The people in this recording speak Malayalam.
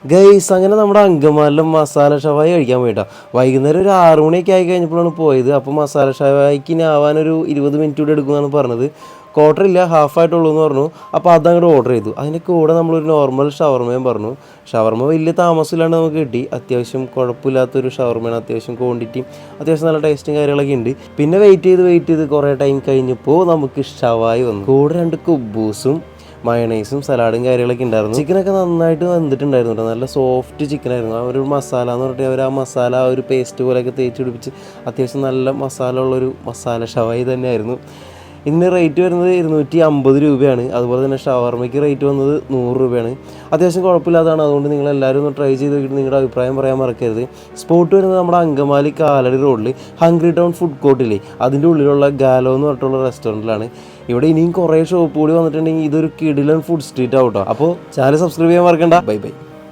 ഗൈസ് അങ്ങനെ നമ്മുടെ അങ്കമാലിലും മസാല ഷവായി കഴിക്കാൻ പോയിട്ടാ. വൈകുന്നേരം ഒരു 6 മണിയൊക്കെ ആയി കഴിഞ്ഞപ്പോഴാണ് പോയത്. അപ്പോൾ മസാല ഷവായിക്ക് ഇനി ആവാനൊരു 20 മിനിറ്റ് കൂടെ എടുക്കുമെന്നാണ് പറഞ്ഞത്. ക്വാർട്ടർ ഇല്ല, ഹാഫ് ആയിട്ടുള്ളൂ എന്ന് പറഞ്ഞു. അപ്പോൾ അതങ്ങോട്ട് ഓർഡർ ചെയ്തു. അതിൻ്റെ കൂടെ നമ്മളൊരു നോർമൽ ഷവർമയും പറഞ്ഞു. ഷവർമ വലിയ താമസമില്ലാണ്ട് നമുക്ക് കിട്ടി. അത്യാവശ്യം കുഴപ്പമില്ലാത്തൊരു ഷവർമയാണ്. അത്യാവശ്യം ക്വാണ്ടിറ്റി, അത്യാവശ്യം നല്ല ടേസ്റ്റും കാര്യങ്ങളൊക്കെ ഉണ്ട്. പിന്നെ വെയിറ്റ് ചെയ്ത് കുറേ ടൈം കഴിഞ്ഞപ്പോൾ നമുക്ക് ഷവായി വന്നു. കൂടെ 2 കുബൂസും മയണൈസും സലാഡും കാര്യങ്ങളൊക്കെ ഉണ്ടായിരുന്നു. ചിക്കനൊക്കെ നന്നായിട്ട് വന്നിട്ടുണ്ടായിരുന്നു കേട്ടോ. നല്ല സോഫ്റ്റ് ചിക്കനായിരുന്നു. ആ ഒരു മസാല എന്ന് പറഞ്ഞിട്ട് അവർ ആ മസാല ഒരു പേസ്റ്റ് പോലെയൊക്കെ തേച്ച് പിടിപ്പിച്ച് അത്യാവശ്യം നല്ല മസാല ഉള്ളൊരു മസാല ഷവായി തന്നെയായിരുന്നു. ഇതിന് റേറ്റ് വരുന്നത് 250 രൂപയാണ്. അതുപോലെ തന്നെ ഷവർമയ്ക്ക് റേറ്റ് വന്നത് 100 രൂപയാണ്. അത്യാവശ്യം കുഴപ്പമില്ലാത്തതാണ്. അതുകൊണ്ട് നിങ്ങളെല്ലാവരും ഒന്ന് ട്രൈ ചെയ്ത് നോക്കിയിട്ട് നിങ്ങളുടെ അഭിപ്രായം പറയാൻ മറക്കരുത്. സ്പോട്ട് വരുന്നത് നമ്മുടെ അങ്കമാലി കാലടി റോഡിൽ ഹംഗ്രി ടൗൺ ഫുഡ് കോർട്ടില്ലേ, അതിൻ്റെ ഉള്ളിലുള്ള ഗാലോ എന്ന് പറഞ്ഞിട്ടുള്ള റെസ്റ്റോറൻറ്റിലാണ്. ഇവിടെ ഇനിയും കുറേ ഷോപ്പ് കൂടി വന്നിട്ടുണ്ടെങ്കിൽ ഇതൊരു കിടിലൻ ഫുഡ് സ്ട്രീറ്റ് ആവട്ടോ. അപ്പോൾ ചാനൽ സബ്സ്ക്രൈബ് ചെയ്യാൻ മറക്കണ്ട. Bye bye.